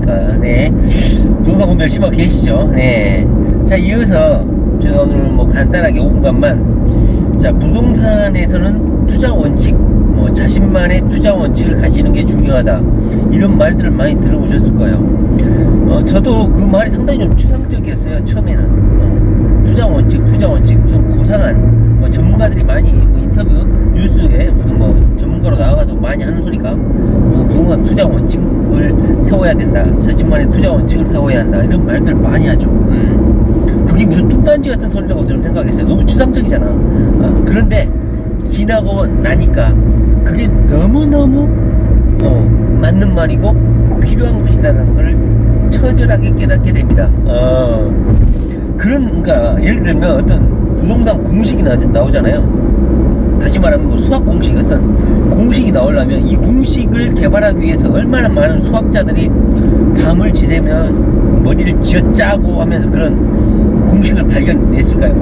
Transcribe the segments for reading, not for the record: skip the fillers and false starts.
계십니까? 네. 부동산 공부 열심히 하고 계시죠? 네. 자, 이어서 제가 오늘 뭐 간단하게 5분간만, 자, 부동산에서는 투자 원칙, 뭐 자신만의 투자 원칙을 가지는 게 중요하다, 이런 말들을 많이 들어보셨을 거예요. 저도 그 말이 상당히 좀 추상적이었어요. 처음에는 투자 원칙 무슨 고상한 뭐 전문가들이 많이 뭐 인터뷰 뉴스에 무슨 뭐 전문가로 나와가서 많이 하는 소리가 무슨 부동산 투자 원칙을 세워야 된다, 자신만의 투자 원칙을 세워야 한다, 이런 말들 많이 하죠. 그게 무슨 뚱딴지 같은 소리라고 저는 생각했어요. 너무 추상적이잖아. 그런데 지나고 나니까 그게 너무너무 맞는 말이고 필요한 것이다라는 걸 처절하게 깨닫게 됩니다. 그러니까 예를 들면 어떤 부동산 공식이 나오잖아요. 다시 말하면 뭐 수학 공식, 어떤 공식이 나오려면 이 공식을 개발하기 위해서 얼마나 많은 수학자들이 밤을 지새며 머리를 쥐어짜고 하면서 그런 공식을 발견했을까요?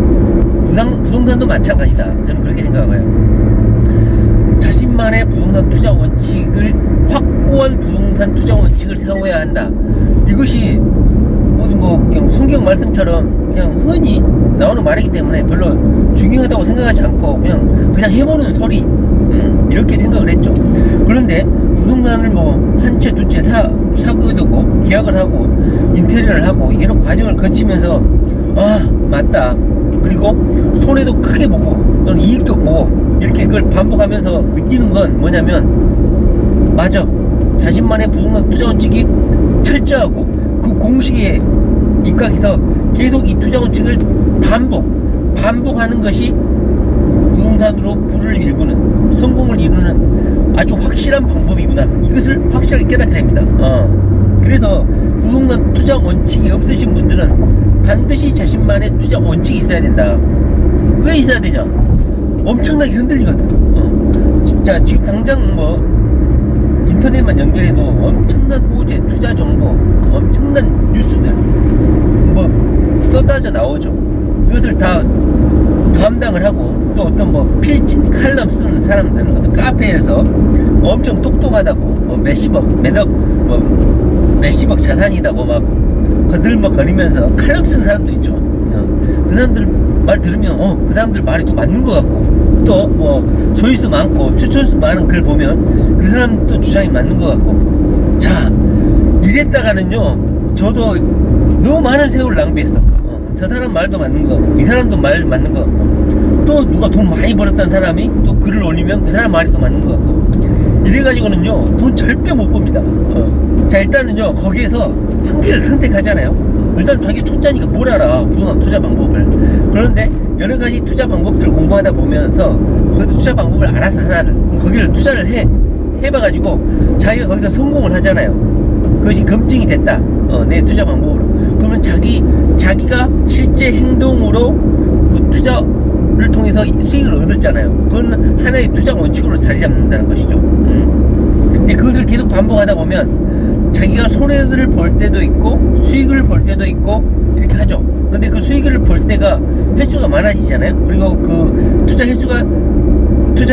부동산도 마찬가지다, 저는 그렇게 생각해요. 자신만의 부동산 투자 원칙을, 확고한 부동산 투자 원칙을 세워야 한다. 이것이 모두 뭐 그냥 성경 말씀처럼 그냥 흔히 나오는 말이기 때문에 별로 중요하다고 생각하지 않고 그냥 해보는 소리, 이렇게 생각을 했죠. 그런데 부동산을 뭐 한 채 두 채 사게 되고 계약을 하고 인테리어를 하고 여러 과정을 거치면서 맞다, 그리고 손해도 크게 보고 또는 이익도 보고 이렇게 그걸 반복하면서 느끼는 건 뭐냐면, 맞아, 자신만의 부동산 투자 원칙이 철저하고 그 공식에 입각해서 계속 이 투자 원칙을 반복하는 것이 부동산으로 부를 일구는, 성공을 이루는 아주 확실한 방법이구나, 이것을 확실하게 깨닫게 됩니다. 그래서 부동산 투자 원칙이 없으신 분들은 반드시 자신만의 투자 원칙이 있어야 된다. 왜 있어야 되냐? 엄청나게 흔들리거든. 진짜 지금 당장 뭐 인터넷만 연결해도 엄청난 호재, 투자 정보, 엄청난 뉴스들 뭐 쏟아져 나오죠. 이것을 다 감당을 하고, 또 어떤 뭐 필진 칼럼 쓰는 사람들은 어떤 카페에서 엄청 똑똑하다고 뭐 몇십억 자산이다고 막 거들먹거리면서 칼럼 쓰는 사람도 있죠. 그 사람들 말 들으면 그 사람들 말이 또 맞는 것 같고, 또 뭐 조회수 많고 추천수 많은 글 보면 그 사람 또 주장이 맞는 것 같고. 자, 이랬다가는요, 저도 너무 많은 세월을 낭비했어. 저 사람 말도 맞는 것 같고 이 사람도 말 맞는 것 같고, 또 누가 돈 많이 벌었다는 사람이 또 글을 올리면 그 사람 말이 또 맞는 것 같고, 이래가지고는요 돈 절대 못 봅니다. 자, 일단은요 거기에서 한 개를 선택하잖아요. 일단 자기 초짜니까 뭘 알아, 부동산 투자 방법을. 그런데 여러 가지 투자 방법들을 공부하다 보면서 그래도 투자 방법을 알아서 하나를, 거기를 투자를 해봐가지고 자기가 거기서 성공을 하잖아요. 그것이 검증이 됐다, 내 투자 방법으로. 그러면 자기가 실제 행동으로 그 투자를 통해서 수익을 얻었잖아요. 그건 하나의 투자 원칙으로 자리 잡는다는 것이죠. 근데 그것을 계속 반복하다 보면 자기가 손해를 볼 때도 있고 수익을 볼 때도 있고 이렇게 하죠. 근데 그 수익을 볼 때가 횟수가 많아지잖아요. 그리고 그 투자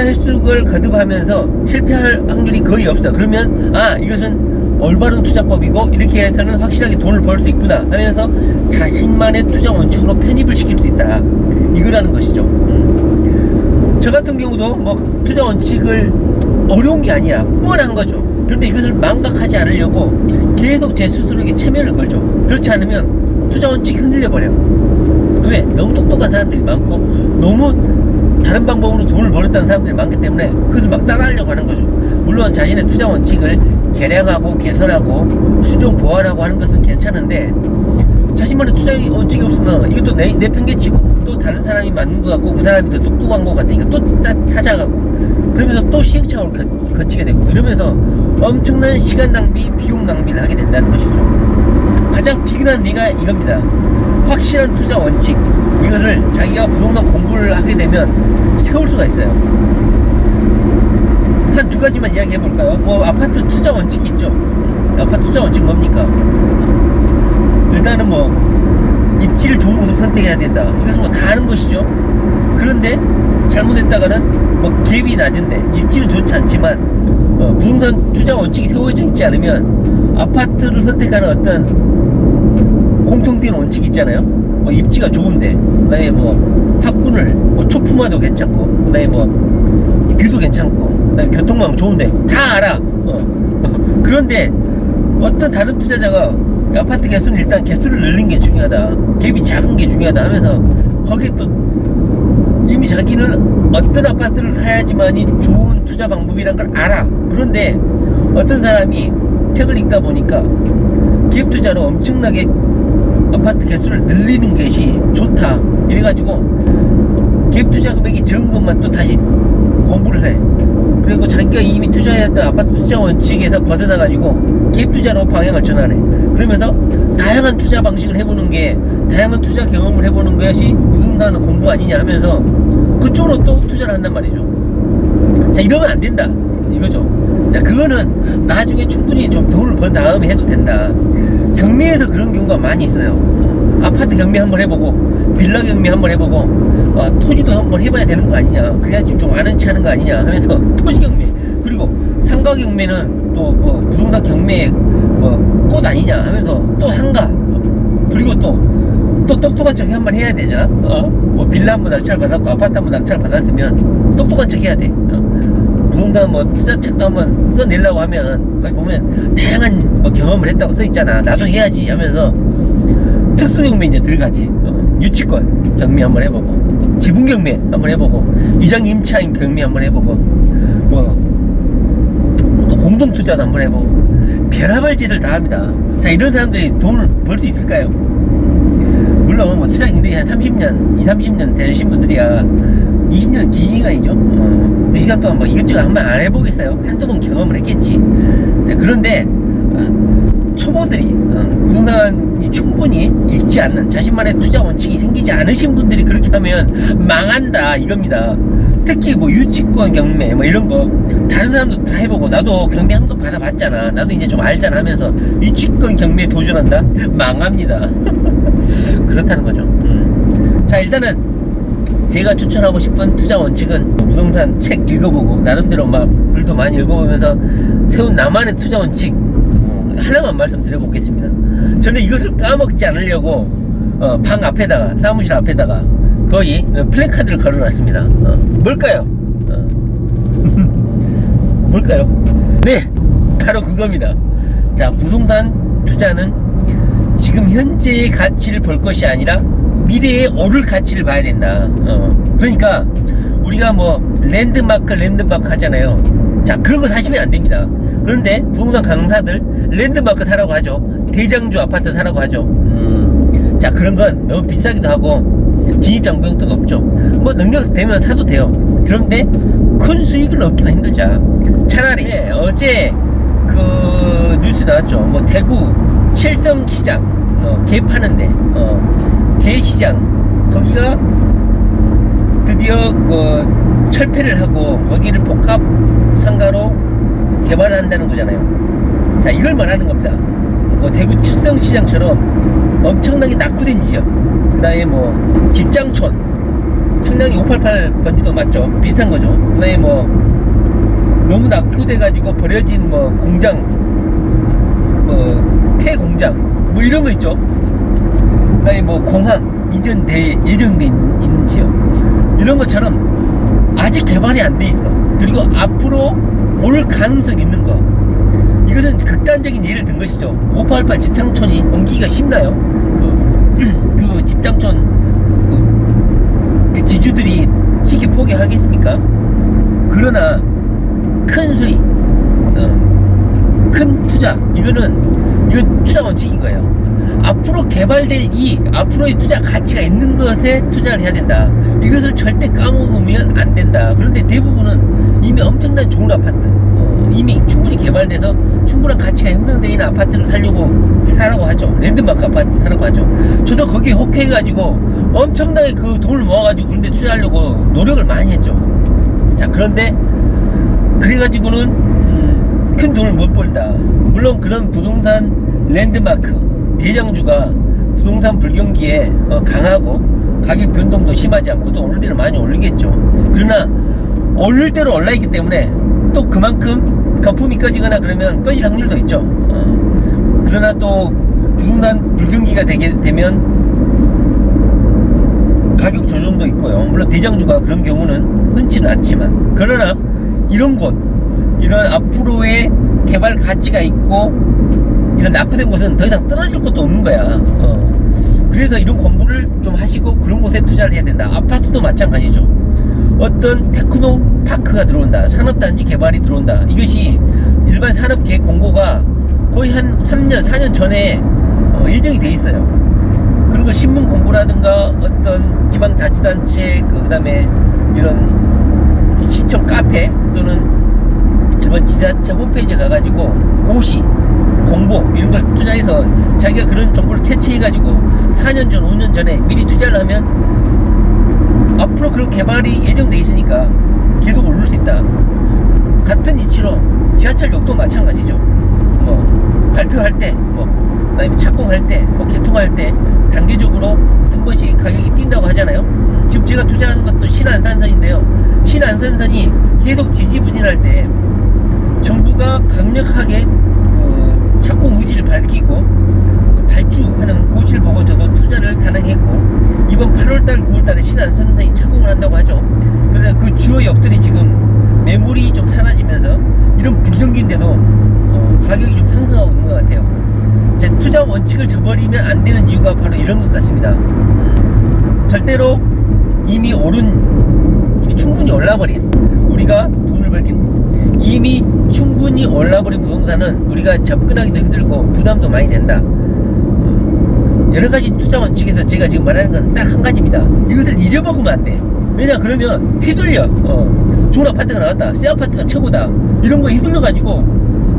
횟수를 거듭하면서 실패할 확률이 거의 없어. 그러면 이것은 올바른 투자법이고 이렇게 해서는 확실하게 돈을 벌 수 있구나 하면서 자신만의 투자 원칙으로 편입을 시킬 수 있다, 이거라는 것이죠. 저 같은 경우도 뭐 투자 원칙을 어려운 게 아니야, 뻔한 거죠. 그런데 이것을 망각하지 않으려고 계속 제 스스로에게 체면을 걸죠. 그렇지 않으면 투자 원칙이 흔들려 버려. 왜? 너무 똑똑한 사람들이 많고 너무 다른 방법으로 돈을 벌었다는 사람들이 많기 때문에 그것을 막 따라하려고 하는 거죠. 물론 자신의 투자 원칙을 개량하고 개선하고 수정 보완하고 하는 것은 괜찮은데, 자신만의 투자 원칙이 없으면 이것도 내 편개치고 또 다른 사람이 맞는 것 같고 그 사람이 더 똑똑한 것 같으니까 또 찾아가고 그러면서 또 시행착오를 거치게 되고, 이러면서 엄청난 시간 낭비, 비용 낭비를 하게 된다는 것이죠. 가장 비근한 예가 이겁니다. 확실한 투자 원칙, 이거를 자기가 부동산 공부를 하게 되면 세울 수가 있어요. 한 두 가지만 이야기 해볼까요? 뭐 아파트 투자 원칙이 있죠. 아파트 투자 원칙 뭡니까? 일단은 뭐 입지를 좋은 곳을 선택해야 된다, 이것은 뭐 다 아는 것이죠. 그런데 잘못했다가는 뭐 갭이 낮은데 입지는 좋지 않지만 부동산 투자 원칙이 세워져 있지 않으면 아파트를 선택하는 어떤 공통된 원칙이 있잖아요. 뭐 입지가 좋은데, 그다음에 뭐 학군을 뭐 초품화도 괜찮고, 그다음에 뭐 뷰도 괜찮고, 그다음에 교통망 좋은데 다 알아. 그런데 어떤 다른 투자자가 아파트 개수는 일단 개수를 늘린 게 중요하다, 갭이 작은 게 중요하다 하면서 거기에 또 이미 자기는 어떤 아파트를 사야지만이 좋은 투자 방법이란 걸 알아. 그런데 어떤 사람이 책을 읽다 보니까 갭 투자로 엄청나게 아파트 개수를 늘리는 것이 좋다 이래가지고 갭 투자 금액이 적은 것만 또 다시 공부를 해. 그리고 자기가 이미 투자했던 아파트 투자 원칙에서 벗어나가지고 갭 투자로 방향을 전환해. 그러면서 다양한 투자 방식을 해보는 게, 다양한 투자 경험을 해보는 것이 부동산 공부 아니냐 하면서 그쪽으로 또 투자를 한단 말이죠. 자, 이러면 안 된다 이거죠. 자, 그거는 나중에 충분히 좀 돈을 번 다음에 해도 된다. 경매에서 그런 경우가 많이 있어요. 아파트 경매 한번 해보고, 빌라 경매 한번 해보고, 토지도 한번 해봐야 되는 거 아니냐, 그래야지 좀 아는 체 하는 거 아니냐 하면서 토지 경매, 그리고 상가 경매는 또 뭐 부동산 경매에 뭐 꽃 아니냐 하면서 또 상가, 그리고 또 똑똑한 척 한번 해야 되잖아. 뭐 빌라 한번 낙찰 받았고 아파트 한번 낙찰 받았으면 똑똑한 척 해야 돼. 부동산 뭐 투자책도 한번 써내려고 하면 거기 보면 다양한 뭐 경험을 했다고 써 있잖아. 나도 해야지 하면서 특수 경매 이제 들어가지. 유치권 경매 한번 해보고, 지분 경매 한번 해보고, 이장 임차인 경매 한번 해보고, 뭐 또 공동 투자도 한번 해보고, 별의별 짓을 다 합니다. 자, 이런 사람들이 돈을 벌 수 있을까요? 물론 뭐 투자 경력이 한 30년, 30년 되신 분들이야 20년 긴 시간이죠. 그 시간 동안 뭐 이것저것 한번 안 해보겠어요? 한두 번 경험을 했겠지. 그런데 초보들이 부동산이 충분히 읽지 않는, 자신만의 투자 원칙이 생기지 않으신 분들이 그렇게 하면 망한다 이겁니다. 특히 뭐 유치권 경매 뭐 이런 거 다른 사람도 다 해보고, 나도 경매 한 번 받아봤잖아, 나도 이제 좀 알잖아 하면서 유치권 경매에 도전한다? 망합니다. 그렇다는 거죠. 자, 일단은 제가 추천하고 싶은 투자 원칙은 부동산 책 읽어보고 나름대로 막 글도 많이 읽어보면서 세운 나만의 투자 원칙 하나만 말씀드려보겠습니다. 저는 이것을 까먹지 않으려고 방 앞에다가, 사무실 앞에다가 거의 플래카드를 걸어놨습니다. 뭘까요? 뭘까요? 네, 바로 그겁니다. 자, 부동산 투자는 지금 현재의 가치를 볼 것이 아니라 미래에 오를 가치를 봐야 된다. 그러니까 우리가 뭐 랜드마크 하잖아요. 자, 그런 거 사시면 안 됩니다. 그런데 부동산 강사들 랜드마크 사라고 하죠. 대장주 아파트 사라고 하죠. 자, 그런 건 너무 비싸기도 하고 진입장벽도 높죠. 뭐 능력 되면 사도 돼요. 그런데 큰 수익을 얻기는 힘들자. 차라리 어제 그 뉴스 나왔죠. 뭐 대구 칠성시장 개 파는데 개 시장, 거기가 드디어 그 철폐를 하고 거기를 복합 상가로 개발을 한다는 거잖아요. 자, 이걸 말하는 겁니다. 뭐 대구 칠성시장처럼 엄청나게 낙후된 지역, 그 다음에 뭐 집장촌, 청량리 588 번지도 맞죠? 비슷한 거죠. 그 다음에 뭐 너무 낙후돼가지고 버려진 뭐 공장, 뭐 폐공장 뭐 이런 거 있죠. 그 다음에 뭐 공항 예정돼 있는 지역, 이런 것처럼 아직 개발이 안 돼 있어. 그리고 앞으로 올 가능성 있는 거, 이것은 극단적인 예를 든 것이죠. 588 집장촌이 옮기기가 쉽나요? 그 집장촌 그 지주들이 쉽게 포기하겠습니까? 그러나 큰 수익, 큰 투자, 이건 투자 원칙인 거예요. 앞으로 개발될 이익, 앞으로의 투자 가치가 있는 것에 투자를 해야 된다. 이것을 절대 까먹으면 안 된다. 그런데 대부분은 이미 엄청난 좋은 아파트, 이미 충분히 개발돼서 충분한 가치가 형성되어 있는 아파트를 사라고 하죠. 랜드마크 아파트 사라고 하죠. 저도 거기에 혹해가지고 엄청나게 그 돈을 모아가지고 그런데 투자하려고 노력을 많이 했죠. 자, 그런데 그래가지고는 큰 돈을 못 벌다. 물론 그런 부동산 랜드마크 대장주가 부동산 불경기에 강하고 가격 변동도 심하지 않고 또 오를 때는 많이 오르겠죠. 그러나 오를 대로 올라있기 때문에 또 그만큼 거품이 꺼지거나 그러면 꺼질 확률도 있죠. 그러나 또 부동산 불경기가 되면 가격 조정도 있고요. 물론 대장주가 그런 경우는 흔치는 않지만, 그러나 이런 곳, 이런 앞으로의 개발 가치가 있고 이런 낙후된 곳은 더 이상 떨어질 것도 없는 거야. 그래서 이런 공부를 좀 하시고 그런 곳에 투자를 해야 된다. 아파트도 마찬가지죠. 어떤 테크노 파크가 들어온다, 산업단지 개발이 들어온다, 이것이 일반 산업계획 공고가 거의 한 3년 4년 전에 예정이 돼 있어요. 그런 걸 신문 공고라든가 어떤 지방자치단체, 그 다음에 이런 시청 카페 또는 일본 지자체 홈페이지에 가가지고 고시 공보 이런 걸 투자해서 자기가 그런 정보를 캐치해가지고 4년 전 5년 전에 미리 투자를 하면 앞으로 그런 개발이 예정돼 있으니까 계속 오를 수 있다. 같은 이치로 지하철역도 마찬가지죠. 뭐 발표할 때, 뭐 그다음에 착공할 때, 뭐 개통할 때 단계적으로 한 번씩 가격이 뛴다고 하잖아요. 지금 제가 투자하는 것도 신안산선인데요. 신안산선이 계속 지지부진할 때 정부가 강력하게 그 착공 의지를 밝히고 그 발주하는 고시를 보고 저도 투자를 단행했고, 이번 8월달 9월달에 신안산선이 착공을 한다고 하죠. 그래서 그 주요 역들이 지금 매물이 좀 사라지면서 이런 불경기인데도 가격이 좀 상승하고 있는 것 같아요. 제 투자 원칙을 저버리면 안 되는 이유가 바로 이런 것 같습니다. 절대로 이미 충분히 올라버린, 우리가 돈을 벌긴 이미 충분히 올라버린 부동산은 우리가 접근하기도 힘들고 부담도 많이 된다. 여러가지 투자 원칙에서 제가 지금 말하는 건 딱 한 가지입니다. 이것을 잊어먹으면 안 돼. 왜냐 그러면 휘둘려. 좋은 아파트가 나왔다, 새 아파트가 최고다, 이런 거 휘둘려 가지고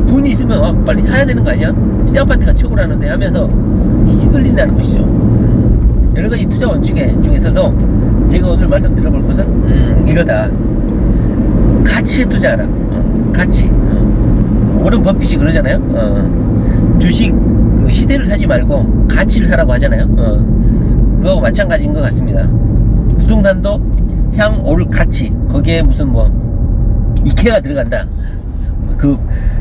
돈이 있으면 빨리 사야 되는 거 아니야? 새 아파트가 최고라는데 하면서 휘둘린다는 것이죠. 여러가지 투자 원칙 중에서도 제가 오늘 말씀드려볼 것은 이거다. 가치에 투자하라. 가치. 워런 버핏이 그러잖아요. 주식 그 시대를 사지 말고 가치를 사라고 하잖아요. 그거하고 마찬가지인 것 같습니다. 부동산도 향 올 가치, 거기에 무슨 뭐 이케아가 들어간다,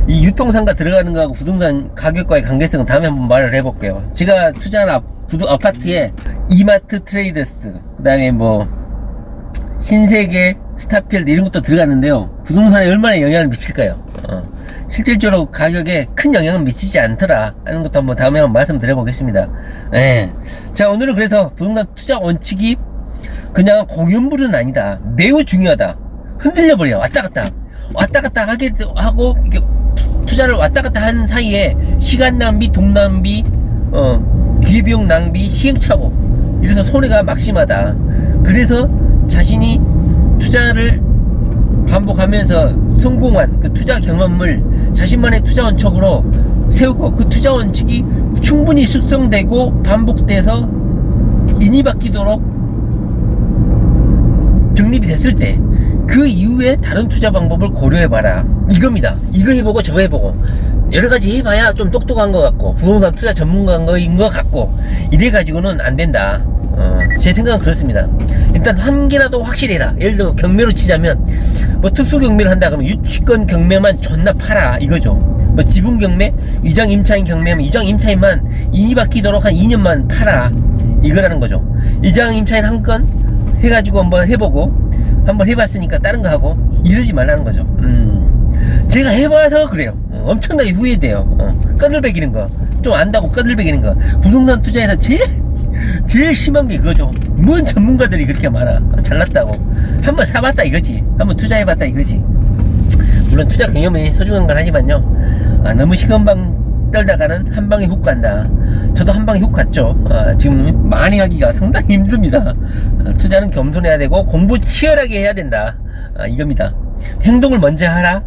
이 유통상가 들어가는 거하고 부동산 가격과의 관계성은 다음에 한번 말을 해볼게요. 제가 투자한 아파트에 이마트 트레이더스, 그 다음에 뭐 신세계, 스타필드 이런 것도 들어갔는데요. 부동산에 얼마나 영향을 미칠까요? 실질적으로 가격에 큰 영향은 미치지 않더라 하는 것도 한번 다음에 한번 말씀드려보겠습니다. 예. 자, 오늘은 그래서 부동산 투자 원칙이 그냥 공연불은 아니다. 매우 중요하다. 흔들려버려. 왔다 갔다 하게 하고, 이게 투자를 왔다 갔다 하는 사이에 시간 낭비, 돈 낭비, 기회비용 낭비, 시행착오, 이래서 손해가 막심하다. 그래서 자신이 투자를 반복하면서 성공한 그 투자 경험을 자신만의 투자 원칙으로 세우고, 그 투자 원칙이 충분히 숙성되고 반복돼서 인이 바뀌도록 정립이 됐을 때 그 이후에 다른 투자 방법을 고려해봐라, 이겁니다. 이거 해보고 저거 해보고 여러가지 해봐야 좀 똑똑한 것 같고 부동산 투자 전문가인 것 같고 이래가지고는 안 된다. 제 생각은 그렇습니다. 일단 한 개라도 확실히 해라. 예를 들어 경매로 치자면 뭐 특수 경매를 한다 그러면 유치권 경매만 존나 팔아, 이거죠. 뭐 지분 경매, 이장 임차인 경매하면 이장 임차인만 인이 바뀌도록 한 2년만 팔아, 이거라는 거죠. 이장 임차인 한 건 해가지고 한번 해보고, 한번 해봤으니까 다른 거 하고 이러지 말라는 거죠. 제가 해봐서 그래요. 엄청나게 후회돼요. 까들베기는 거, 좀 안다고 까들베기는 거. 부동산 투자에서 제일 심한 게 그거죠. 뭔 전문가들이 그렇게 많아. 잘났다고 한번 사봤다 이거지, 한번 투자해봤다 이거지. 물론 투자 경험이 소중한 건 하지만요, 너무 시건방 떨다가는 한 방에 훅 간다. 저도 한 방에 훅 갔죠. 지금 많이 하기가 상당히 힘듭니다. 투자는 겸손해야 되고 공부 치열하게 해야 된다, 이겁니다. 행동을 먼저 하라.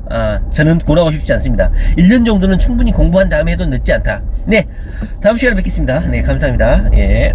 저는 권하고 싶지 않습니다. 1년 정도는 충분히 공부한 다음에 해도 늦지 않다. 네, 다음 시간에 뵙겠습니다. 네, 감사합니다. 예.